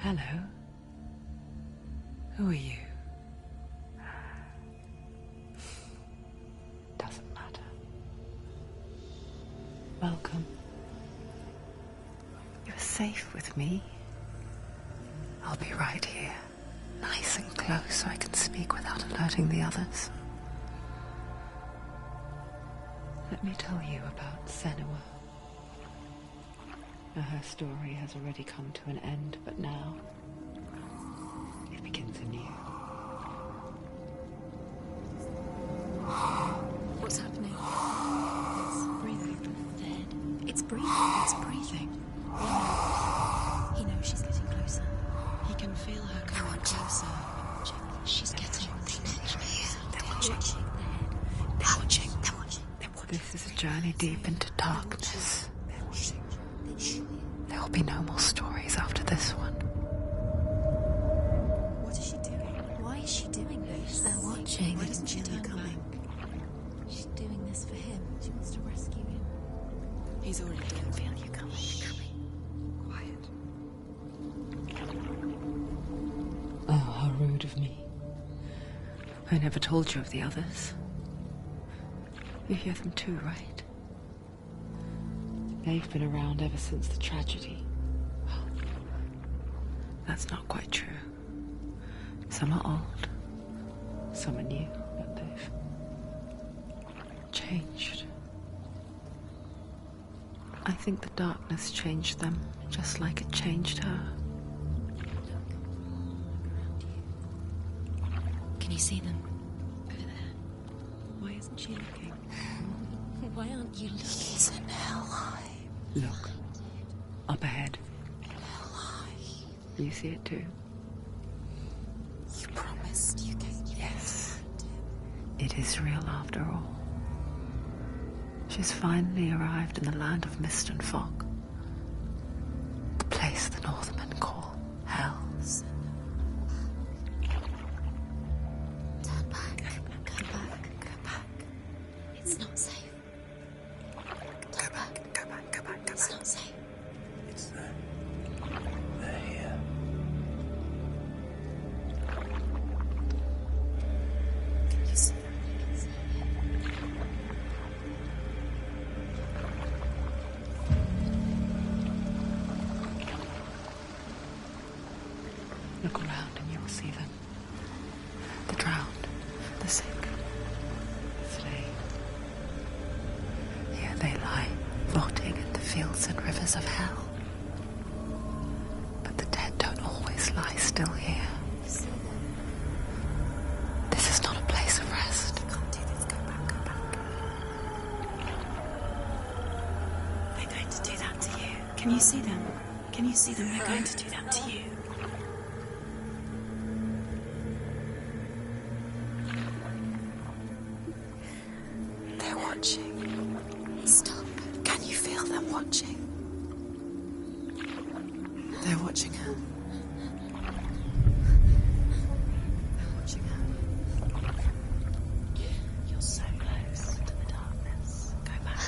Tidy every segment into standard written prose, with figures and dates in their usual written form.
Hello. Who are you? Doesn't matter. Welcome. You're safe with me. I'll be right here, nice and close so I can speak without alerting the others. Let me tell you about Senua. Her story has already come to an end, but now it begins anew. What's happening? It's breathing. Dead. It's breathing. It's breathing. He knows she's getting closer. He can feel her coming closer. She's getting closer. They're watching. They're watching. They're watching. This is a journey deep into darkness. They're watching. There will be no more stories after this one. What is she doing? Why is she doing this? They're watching. Why doesn't she turn back? She's doing this for him. She wants to rescue him. He's already dead. I feel you coming. Quiet. Oh, how rude of me. I never told you of the others. You hear them too, right? They've been around ever since the tragedy. Well, that's not quite true. Some are old, some are new, but they've changed. I think the darkness changed them, just like it changed her. Can you see them? Over there. Why isn't she looking? Why aren't you looking? He's in hell high. Look, up ahead. Hell high. You see it too? You promised you gave me. Yes. It is real after all. She's finally arrived in the land of mist and fog. The place the Northmen call Hell. Turn back. Go back. Go back. It's not safe. Go back, go back, go back, go It's back. not safe. It's them. They're here. Can you see them? Look around and you will see them. The drowned, the sick, the slain. Here they lie, rotting in the fields and rivers of hell. But the dead don't always lie still here. You see them? This is not a place of rest. You can't do this. Go back. Go back. They're going to do that to you. Can you see them? Can you see them? They're going to do that to you. They're watching. Stop. Can you feel them watching? They're watching her. They're watching her. You're so close to the darkness. Go back.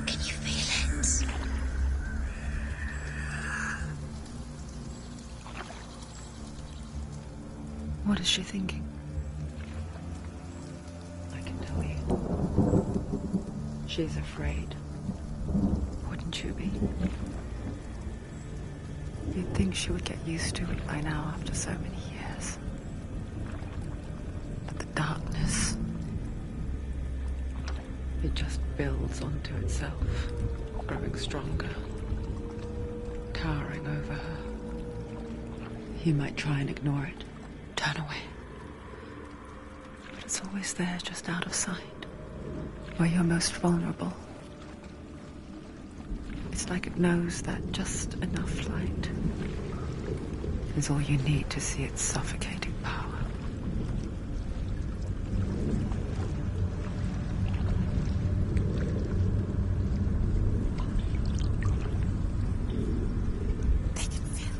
Can you feel it? What is she thinking? I can tell you. She's afraid. Wouldn't you be? You'd think she would get used to it by now after so many years. But the darkness, it just builds onto itself, growing stronger, towering over her. You might try and ignore it, turn away. But it's always there, just out of sight, where you're most vulnerable. It's like it knows that just enough light is all you need to see its suffocating power. They can feel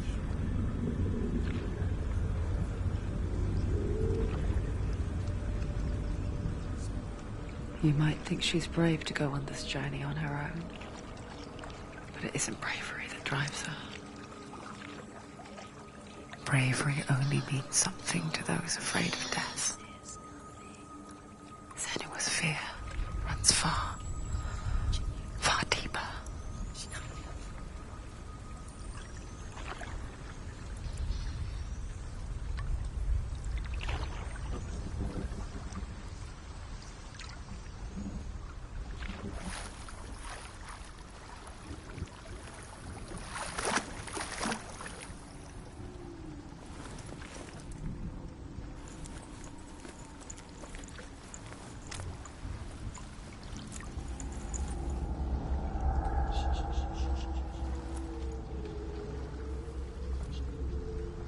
you. You might think she's brave to go on this journey on her own, but it isn't bravery that drives her. bravery only means something to those afraid of death. Senua's fear runs far, far deeper.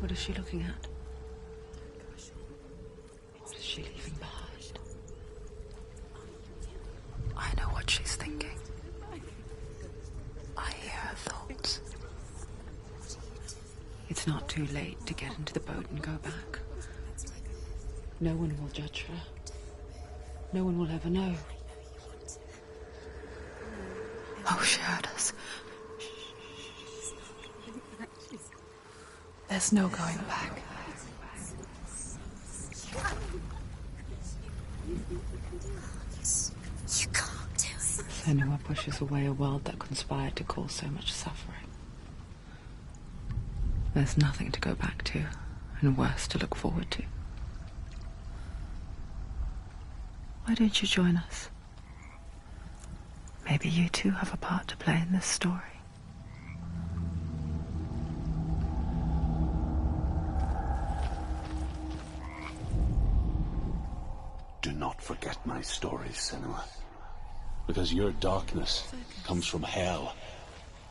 What is she looking at? What is she leaving behind? I know what she's thinking. I hear her thoughts. It's not too late to get into the boat and go back. No one will judge her. No one will ever know. Oh, she heard us. There's no going back. You can't do it. Senua pushes away a world that conspired to cause so much suffering. There's nothing to go back to, and worse to look forward to. Why don't you join us? Maybe you too have a part to play in this story. Do not forget my stories, Senua. Because your darkness comes from hell,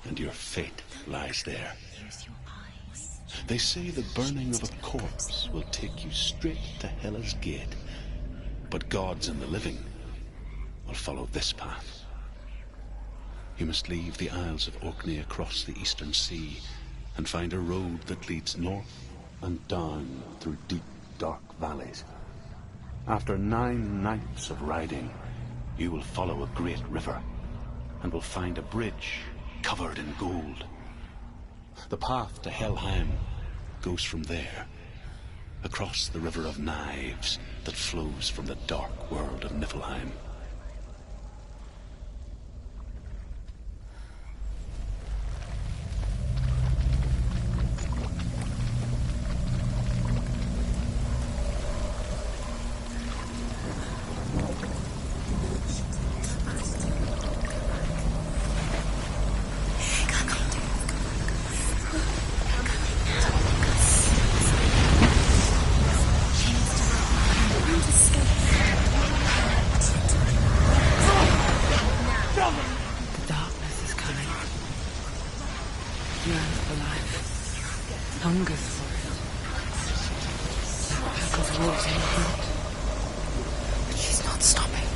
and your fate lies there. Use your eyes. They say the burning of a corpse will take you straight to Hela's gate. But gods and the living will follow this path. You must leave the Isles of Orkney across the eastern sea and find a road that leads north and down through deep, dark valleys. After 9 nights of riding, you will follow a great river and will find a bridge covered in gold. The path to Helheim goes from there, across the River of Knives that flows from the dark world of Niflheim. The darkness is coming. Yearns for life. Hungers for it. Like a pack of wolves in the hunt. But she's not stopping.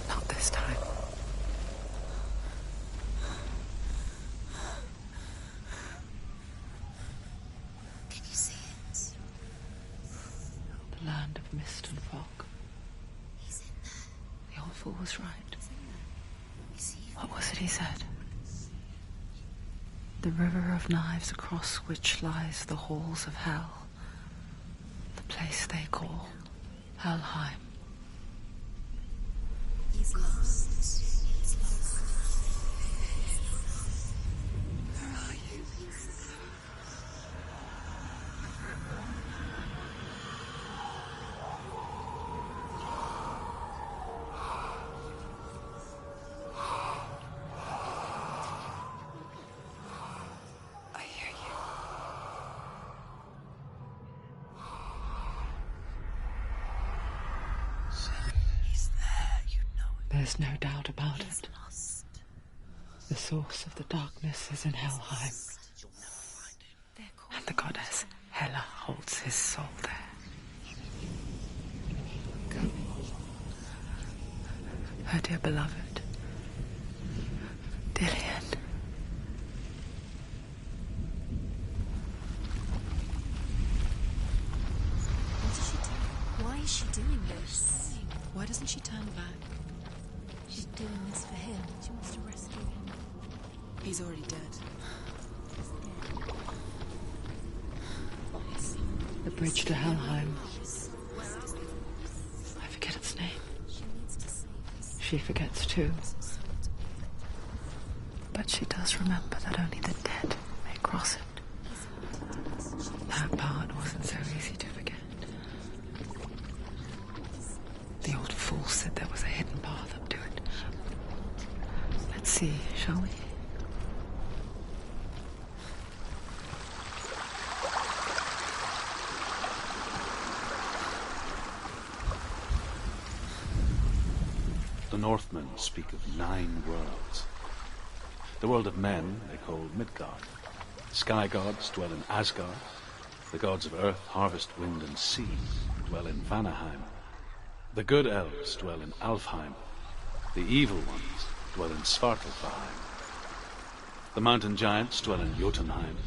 Not this time. Can you see it? The land of mist and fog. He's in there. The old fool was right. Is he? What was it he said? The river of knives across which lies the halls of hell. The place they call Helheim. He's lost. He's lost. Where are you? I hear you. He's there, you know it. There's no doubt about He's it. lost. The source of the darkness is in Helheim, You'll never find him. They're called. and the goddess Hela holds his soul there. Her dear beloved, Dillian. What is she doing? Why is she doing this? Why doesn't she turn back? She's doing this for him. She wants to rescue him. He's already dead. The bridge to Helheim. I forget its name. She forgets too. But she does remember that only the dead may cross it. That part wasn't so easy to forget. The old fool said there was a hidden path up to it. Let's see, shall we? The Northmen speak of 9 worlds. The world of men they call Midgard. The sky gods dwell in Asgard. The gods of earth, harvest, wind, and sea dwell in Vanaheim. The good elves dwell in Alfheim. The evil ones dwell in Svartalfheim. The mountain giants dwell in Jotunheim.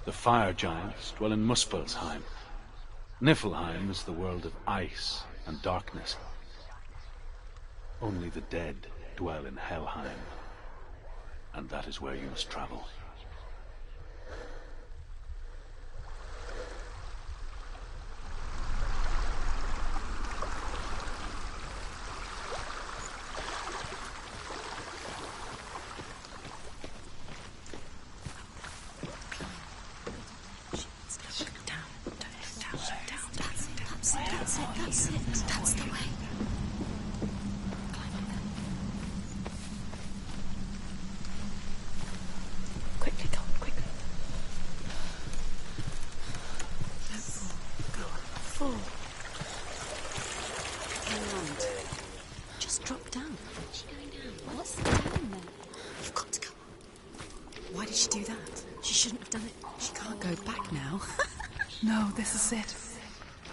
The fire giants dwell in Muspelheim. Niflheim is the world of ice and darkness. Only the dead dwell in Helheim, and that is where you must travel. That's the way. Quickly, Tom, quickly. Fall. Hang on. Just drop down. Where's she going down? What's down there? You've got to go. Why did she do that? She shouldn't have done it. She can't go back now. No, this is it.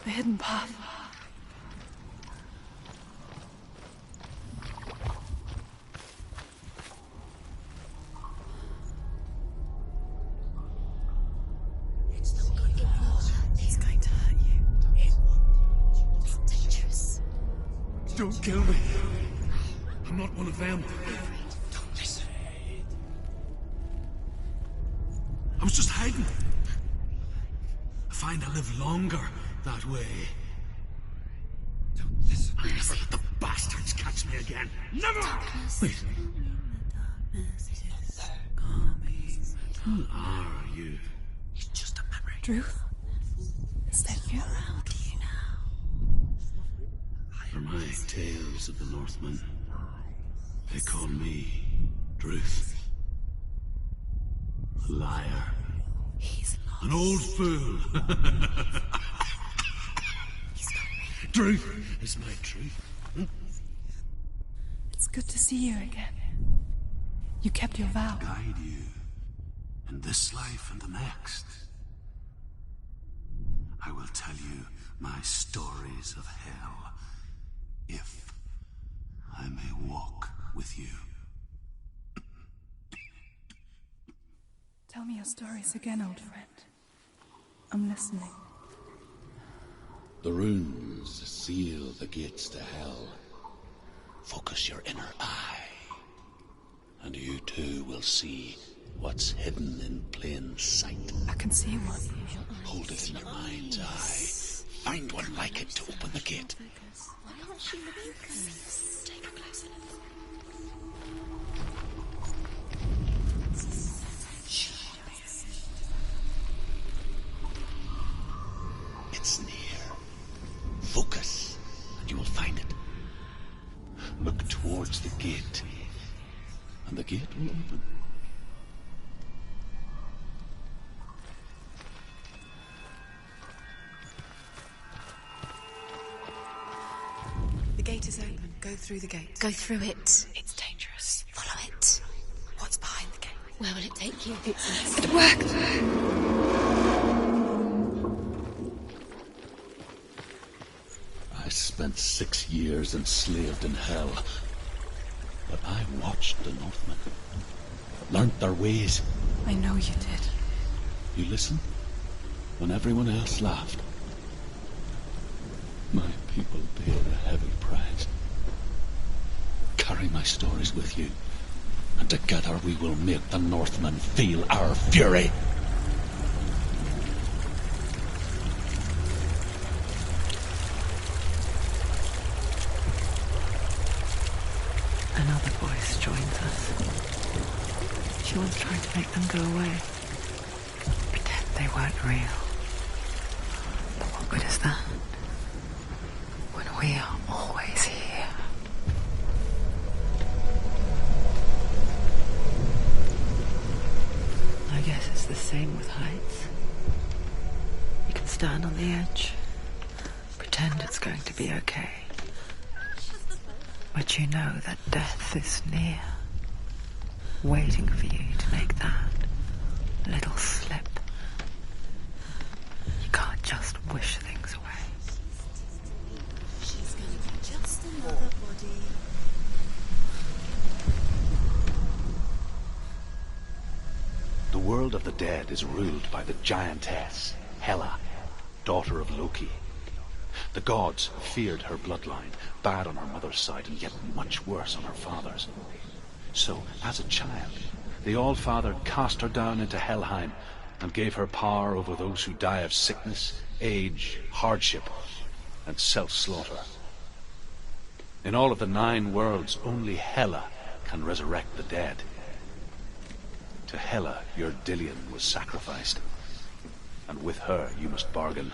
The hidden path. It's not going to hurt. It's going to hurt you. It's dangerous. Don't kill me. I'm not one of them. Don't listen. I was just hiding. I find I live longer that way. Don't listen. I'll never let the bastards catch me again. Never! Wait. Who are you? It's just a memory. Druth? Is that you? How do you know? For my tales of the Northmen, they call me Druth. A liar. He's lost. An old fool. Truth is my truth. It's good to see you again. You kept your vow. Guide you in this life and the next. I will tell you my stories of hell, if I may walk with you. Tell me your stories again, old friend. I'm listening. The runes seal the gates to hell. Focus your inner eye, and you too will see what's hidden in plain sight. I can see one. Hold it in your mind's eye. Find one like it to open the gate. Why aren't she focus? Take a closer look. It's near. Focus, and you will find it. Look towards the gate, and the gate will open. The gate is open. Go through the gate. Go through it. It's dangerous. Follow it. What's behind the gate? Where will it take you? It worked. I spent 6 years enslaved in hell. But I watched the Northmen. Learnt their ways. I know you did. You listened when everyone else laughed. My people paid a heavy price. Carry my stories with you, and together we will make the Northmen feel our fury. Another voice joins us. She once tried to make them go away. Pretend they weren't real. But what good is that? When we are always here. I guess it's the same with heights. You can stand on the edge, pretend it's going to be okay. But you know that death is near, waiting for you to make that little slip. You can't just wish things away. She's gonna be just another body. The world of the dead is ruled by the giantess, Hela, daughter of Loki. The gods feared her bloodline, bad on her mother's side and yet much worse on her father's. So, as a child, the All-Father cast her down into Helheim and gave her power over those who die of sickness, age, hardship, and self-slaughter. In all of the 9 worlds, only Hela can resurrect the dead. To Hela, your Dillion was sacrificed, and with her you must bargain.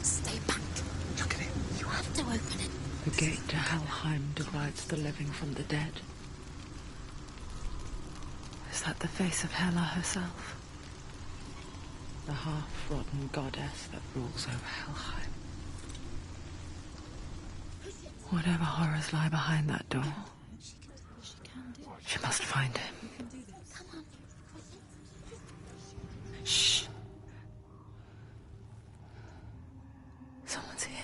Stay back. Look at it. You have to open it. The gate to Helheim divides the living from the dead. Is that the face of Hela herself? The half-rotten goddess that rules over Helheim. Whatever horrors lie behind that door, she must find him. Shh. Someone's here.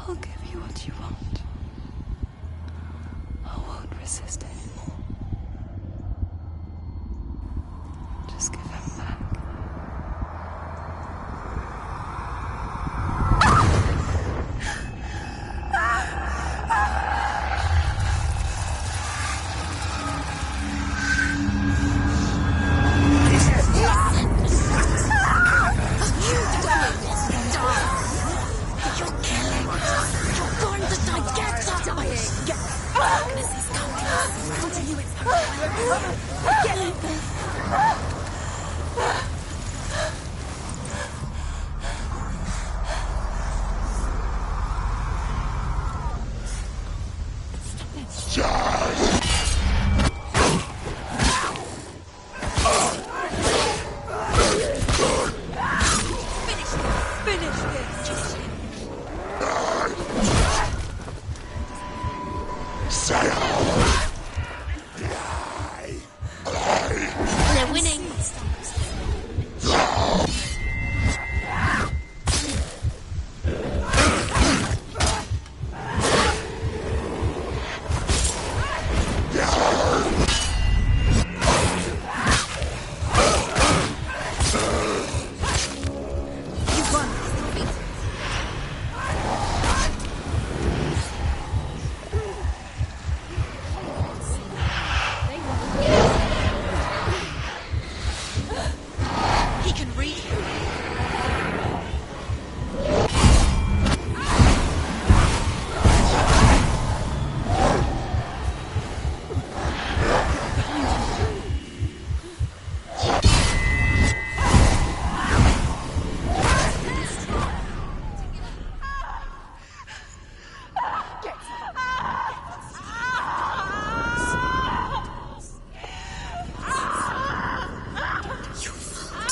I'll give you what you want. I won't resist anymore. Just give him back. Darkness is coming.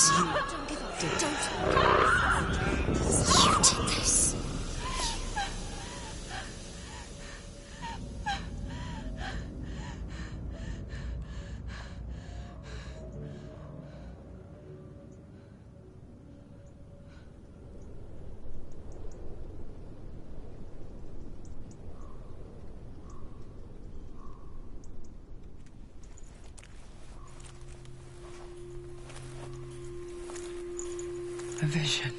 Don't give up. Don't. You did this. A vision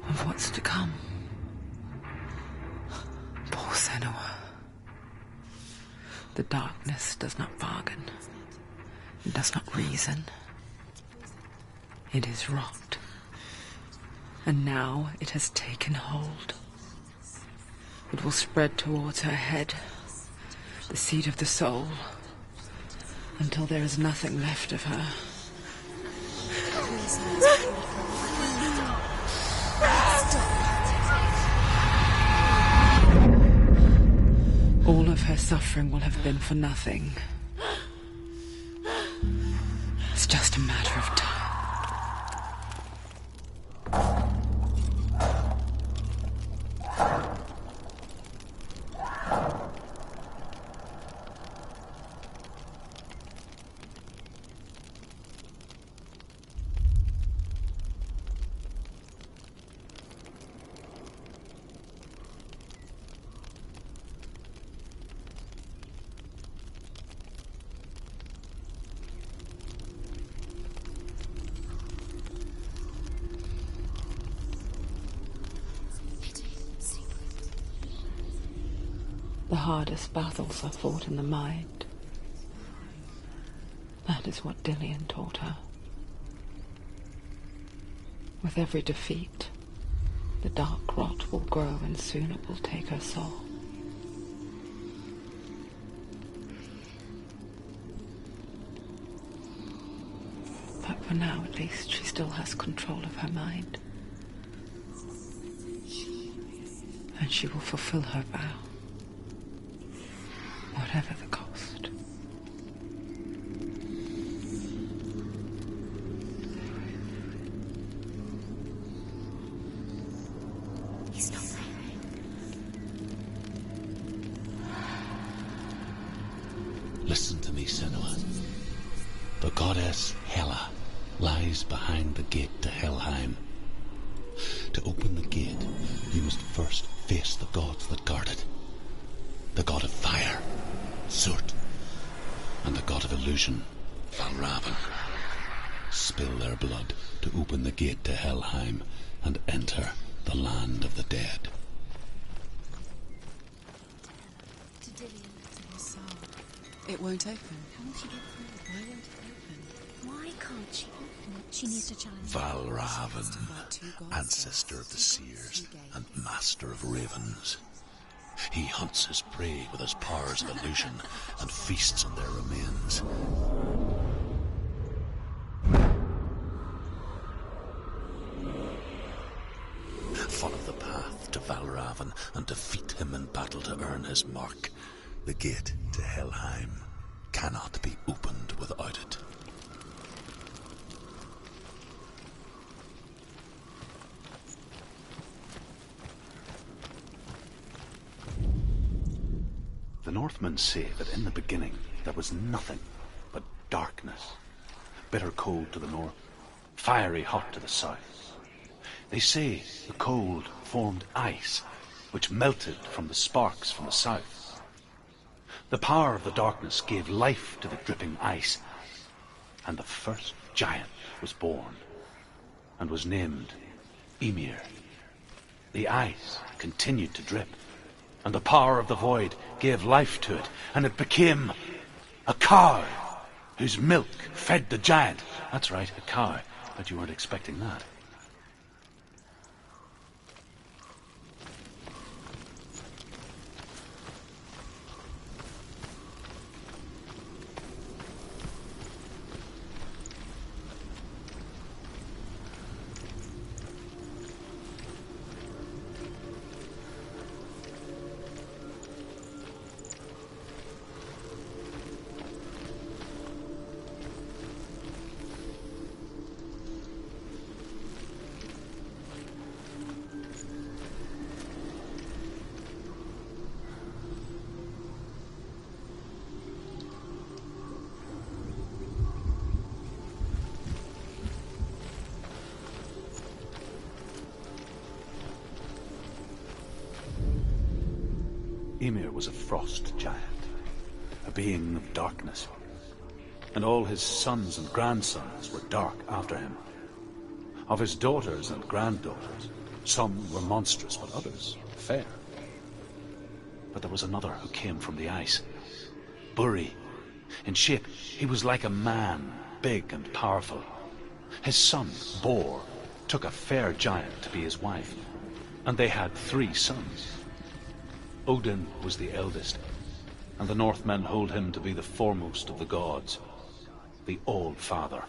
of what's to come. Poor Senua. The darkness does not bargain. It does not reason. It is rot. And now it has taken hold. It will spread towards her head, the seat of the soul, until there is nothing left of her. All of her suffering will have been for nothing. It's just a matter of time. The hardest battles are fought in the mind. That is what Dillian taught her. With every defeat, the dark rot will grow and soon it will take her soul. But for now, at least, she still has control of her mind. And she will fulfill her vow. Whatever the cost. He's not there. Listen to me, Senua. The goddess Hela lies behind the gate to Helheim. To open the gate, you must first face the gods that guard it. The god of fire, Surt, and the god of illusion, Valravan. Spill their blood to open the gate to Helheim and enter the land of the dead. To Dillian, to her soul. It won't open. How will she get through? Why won't it open? Why can't she open it? She needs to challenge Valravan, ancestor of the seers and master of ravens. He hunts his prey with his powers of illusion and feasts on their remains. Follow the path to Valravan and defeat him in battle to earn his mark. The gate to Helheim cannot be opened without it. The Northmen say that in the beginning there was nothing but darkness. Bitter cold to the north, fiery hot to the south. They say the cold formed ice, which melted from the sparks from the south. The power of the darkness gave life to the dripping ice, and the first giant was born, and was named Ymir. The ice continued to drip, and the power of the void gave life to it, and it became a cow whose milk fed the giant. That's right, a cow. Bet you weren't expecting that. Ymir was a frost giant, a being of darkness, and all his sons and grandsons were dark after him. Of his daughters and granddaughters, some were monstrous, but others fair. But there was another who came from the ice, Buri. In shape, he was like a man, big and powerful. His son, Bor, took a fair giant to be his wife, and they had 3 sons. Odin was the eldest, and the Northmen hold him to be the foremost of the gods, the All-Father.